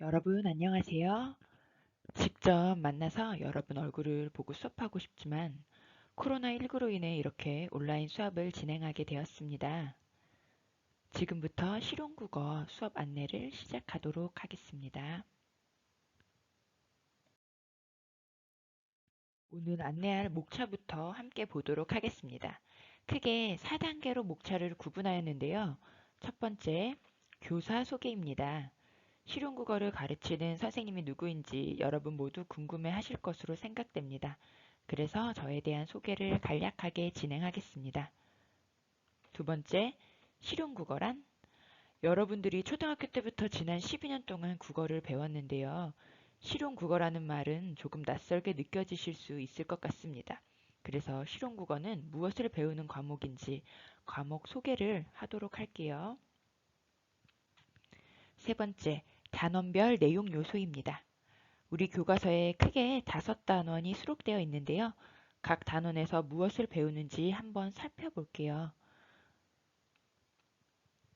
여러분 안녕하세요. 직접 만나서 여러분 얼굴을 보고 수업하고 싶지만 코로나19로 인해 이렇게 온라인 수업을 진행하게 되었습니다. 지금부터 실용국어 수업 안내를 시작하도록 하겠습니다. 오늘 안내할 목차부터 함께 보도록 하겠습니다. 크게 4단계로 목차를 구분하였는데요. 첫 번째, 교사 소개입니다. 실용국어를 가르치는 선생님이 누구인지 여러분 모두 궁금해 하실 것으로 생각됩니다. 그래서 저에 대한 소개를 간략하게 진행하겠습니다. 두 번째, 실용국어란 여러분들이 초등학교 때부터 지난 12년 동안 국어를 배웠는데요. 실용국어라는 말은 조금 낯설게 느껴지실 수 있을 것 같습니다. 그래서 실용국어는 무엇을 배우는 과목인지 과목 소개를 하도록 할게요. 세 번째, 단원별 내용 요소입니다. 우리 교과서에 크게 5단원이 수록되어 있는데요. 각 단원에서 무엇을 배우는지 한번 살펴볼게요.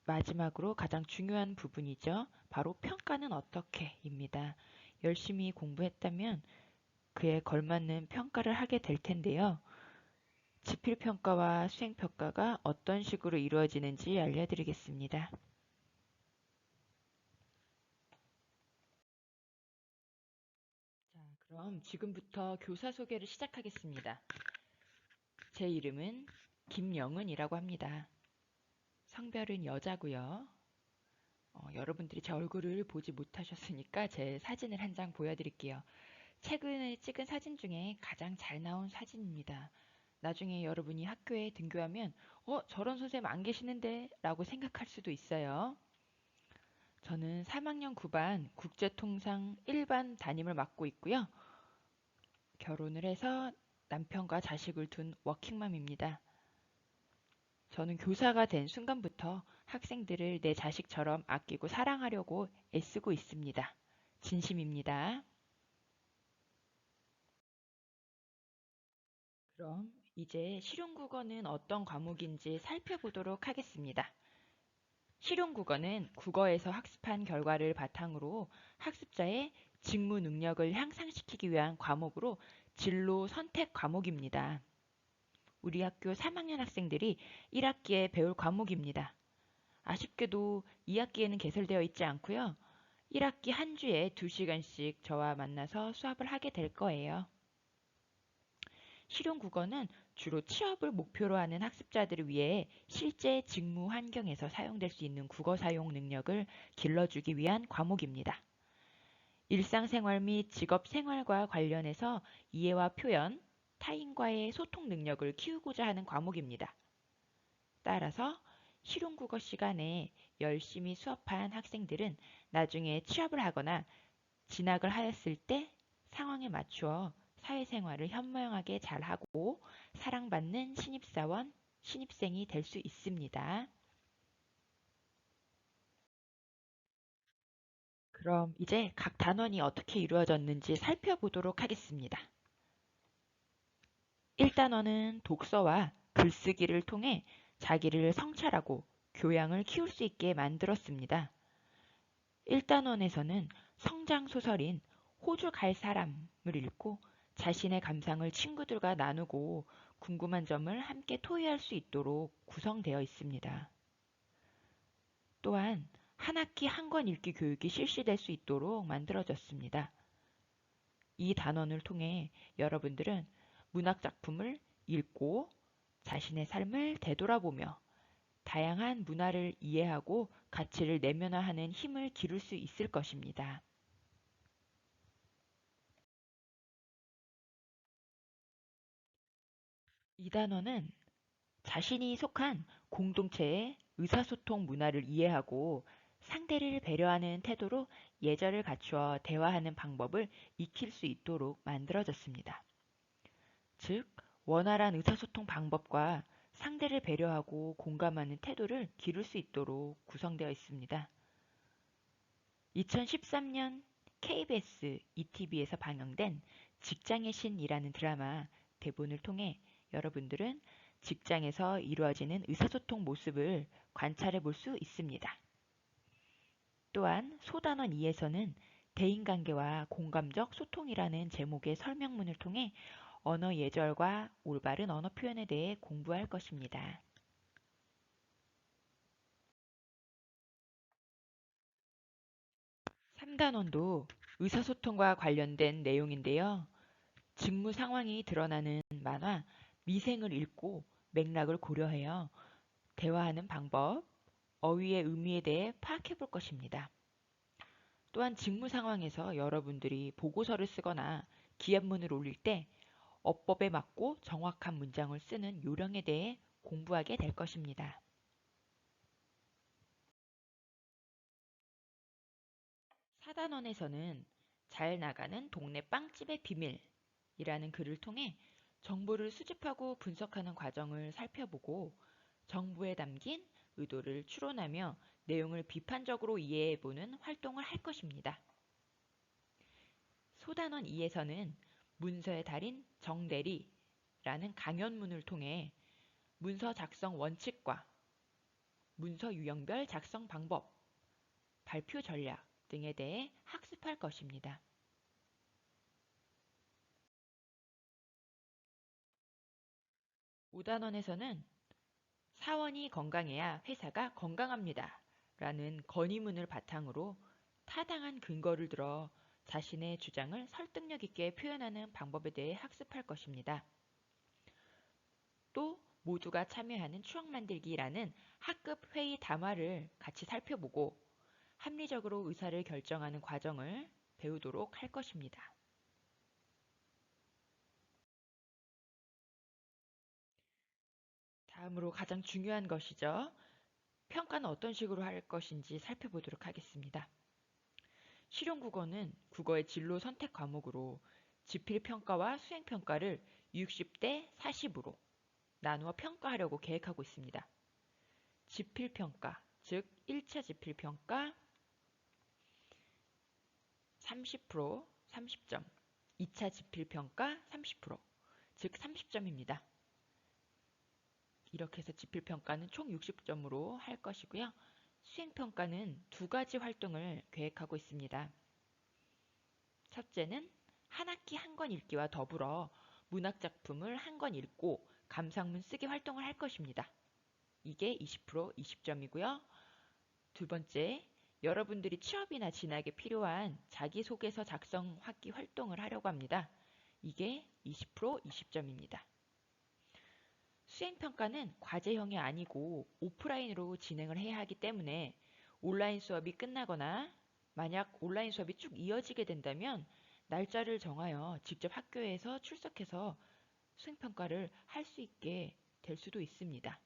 마지막으로 가장 중요한 부분이죠. 바로 평가는 어떻게입니다. 열심히 공부했다면 그에 걸맞는 평가를 하게 될 텐데요. 지필평가와 수행평가가 어떤 식으로 이루어지는지 알려드리겠습니다. 자, 그럼 지금부터 교사 소개를 시작하겠습니다. 제 이름은 김영은이라고 합니다. 성별은 여자고요. 여러분들이 제 얼굴을 보지 못하셨으니까 제 사진을 한 장 보여드릴게요. 최근에 찍은 사진 중에 가장 잘 나온 사진입니다. 나중에 여러분이 학교에 등교하면 저런 선생님 안 계시는데 라고 생각할 수도 있어요. 저는 3학년 9반 국제통상 1반 담임을 맡고 있고요. 결혼을 해서 남편과 자식을 둔 워킹맘입니다. 저는 교사가 된 순간부터 학생들을 내 자식처럼 아끼고 사랑하려고 애쓰고 있습니다. 진심입니다. 그럼 이제 실용국어는 어떤 과목인지 살펴보도록 하겠습니다. 실용국어는 국어에서 학습한 결과를 바탕으로 학습자의 직무 능력을 향상시키기 위한 과목으로 진로 선택 과목입니다. 우리 학교 3학년 학생들이 1학기에 배울 과목입니다. 아쉽게도 2학기에는 개설되어 있지 않고요. 1학기 한 주에 2시간씩 저와 만나서 수업을 하게 될 거예요. 실용국어는 주로 취업을 목표로 하는 학습자들을 위해 실제 직무 환경에서 사용될 수 있는 국어 사용 능력을 길러주기 위한 과목입니다. 일상생활 및 직업생활과 관련해서 이해와 표현, 타인과의 소통 능력을 키우고자 하는 과목입니다. 따라서 실용국어 시간에 열심히 수업한 학생들은 나중에 취업을 하거나 진학을 하였을 때 상황에 맞추어 사회생활을 현명하게 잘하고 사랑받는 신입사원, 신입생이 될 수 있습니다. 그럼 이제 각 단원이 어떻게 이루어졌는지 살펴보도록 하겠습니다. 1단원은 독서와 글쓰기를 통해 자기를 성찰하고 교양을 키울 수 있게 만들었습니다. 1단원에서는 성장소설인 호주 갈 사람을 읽고 자신의 감상을 친구들과 나누고 궁금한 점을 함께 토의할 수 있도록 구성되어 있습니다. 또한 한 학기 한 권 읽기 교육이 실시될 수 있도록 만들어졌습니다. 이 단원을 통해 여러분들은 문학작품을 읽고 자신의 삶을 되돌아보며 다양한 문화를 이해하고 가치를 내면화하는 힘을 기를 수 있을 것입니다. 이 단원은 자신이 속한 공동체의 의사소통 문화를 이해하고 상대를 배려하는 태도로 예절을 갖추어 대화하는 방법을 익힐 수 있도록 만들어졌습니다. 즉, 원활한 의사소통 방법과 상대를 배려하고 공감하는 태도를 기를 수 있도록 구성되어 있습니다. 2013년 KBS ETV에서 방영된 직장의 신이라는 드라마 대본을 통해 여러분들은 직장에서 이루어지는 의사소통 모습을 관찰해 볼 수 있습니다. 또한 소단원 2에서는 대인관계와 공감적 소통이라는 제목의 설명문을 통해 언어 예절과 올바른 언어 표현에 대해 공부할 것입니다. 3단원도 의사소통과 관련된 내용인데요. 직무 상황이 드러나는 만화, 미생을 읽고 맥락을 고려해요. 대화하는 방법, 어휘의 의미에 대해 파악해 볼 것입니다. 또한 직무 상황에서 여러분들이 보고서를 쓰거나 기합문을 올릴 때 어법에 맞고 정확한 문장을 쓰는 요령에 대해 공부하게 될 것입니다. 4단원에서는 잘 나가는 동네 빵집의 비밀이라는 글을 통해 정보를 수집하고 분석하는 과정을 살펴보고 정보에 담긴 의도를 추론하며 내용을 비판적으로 이해해보는 활동을 할 것입니다. 소단원 2에서는 문서의 달인 정대리라는 강연문을 통해 문서 작성 원칙과 문서 유형별 작성 방법, 발표 전략 등에 대해 학습할 것입니다. 5단원에서는 사원이 건강해야 회사가 건강합니다. 라는 건의문을 바탕으로 타당한 근거를 들어 자신의 주장을 설득력 있게 표현하는 방법에 대해 학습할 것입니다. 또 모두가 참여하는 추억 만들기라는 학급 회의 담화를 같이 살펴보고 합리적으로 의사를 결정하는 과정을 배우도록 할 것입니다. 다음으로 가장 중요한 것이죠. 평가는 어떤 식으로 할 것인지 살펴보도록 하겠습니다. 실용국어는 국어의 진로 선택 과목으로 지필평가와 수행평가를 60대 40으로 나누어 평가하려고 계획하고 있습니다. 지필평가, 즉 1차 지필평가 30%, 30점, 2차 지필평가 30%, 즉 30점입니다. 이렇게 해서 지필평가는 총 60점으로 할 것이고요. 수행평가는 두 가지 활동을 계획하고 있습니다. 첫째는 한 학기 한 권 읽기와 더불어 문학작품을 한 권 읽고 감상문 쓰기 활동을 할 것입니다. 이게 20% 20점이고요. 두 번째, 여러분들이 취업이나 진학에 필요한 자기소개서 작성 학기 활동을 하려고 합니다. 이게 20% 20점입니다. 수행평가는 과제형이 아니고 오프라인으로 진행을 해야 하기 때문에 온라인 수업이 끝나거나 만약 온라인 수업이 쭉 이어지게 된다면 날짜를 정하여 직접 학교에서 출석해서 수행평가를 할 수 있게 될 수도 있습니다.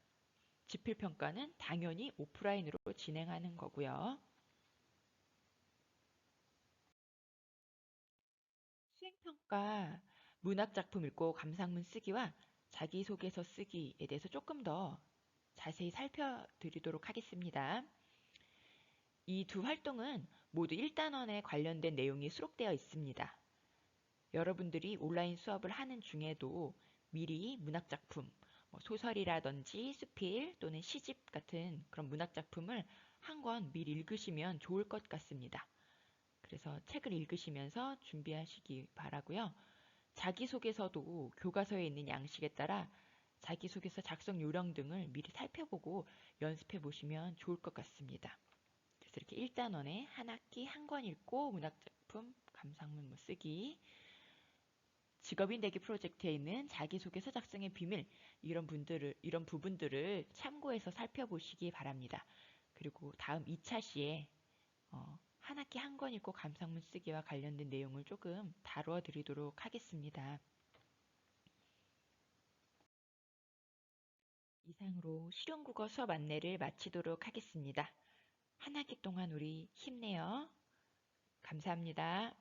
지필평가는 당연히 오프라인으로 진행하는 거고요. 수행평가 문학작품 읽고 감상문 쓰기와 자기소개서 쓰기에 대해서 조금 더 자세히 살펴드리도록 하겠습니다. 이 두 활동은 모두 1단원에 관련된 내용이 수록되어 있습니다. 여러분들이 온라인 수업을 하는 중에도 미리 문학작품, 소설이라든지 수필 또는 시집 같은 그런 문학작품을 한 권 미리 읽으시면 좋을 것 같습니다. 그래서 책을 읽으시면서 준비하시기 바라고요. 자기소개서도 교과서에 있는 양식에 따라 자기소개서 작성 요령 등을 미리 살펴보고 연습해 보시면 좋을 것 같습니다. 그래서 이렇게 1단원에 한 학기 한 권 읽고 문학작품, 감상문 쓰기, 직업인 되기 프로젝트에 있는 자기소개서 작성의 비밀 이런 부분들을 참고해서 살펴보시기 바랍니다. 그리고 다음 2차 시에 한 학기 한 권 읽고 감상문 쓰기와 관련된 내용을 조금 다루어 드리도록 하겠습니다. 이상으로 실용국어 수업 안내를 마치도록 하겠습니다. 한 학기 동안 우리 힘내요. 감사합니다.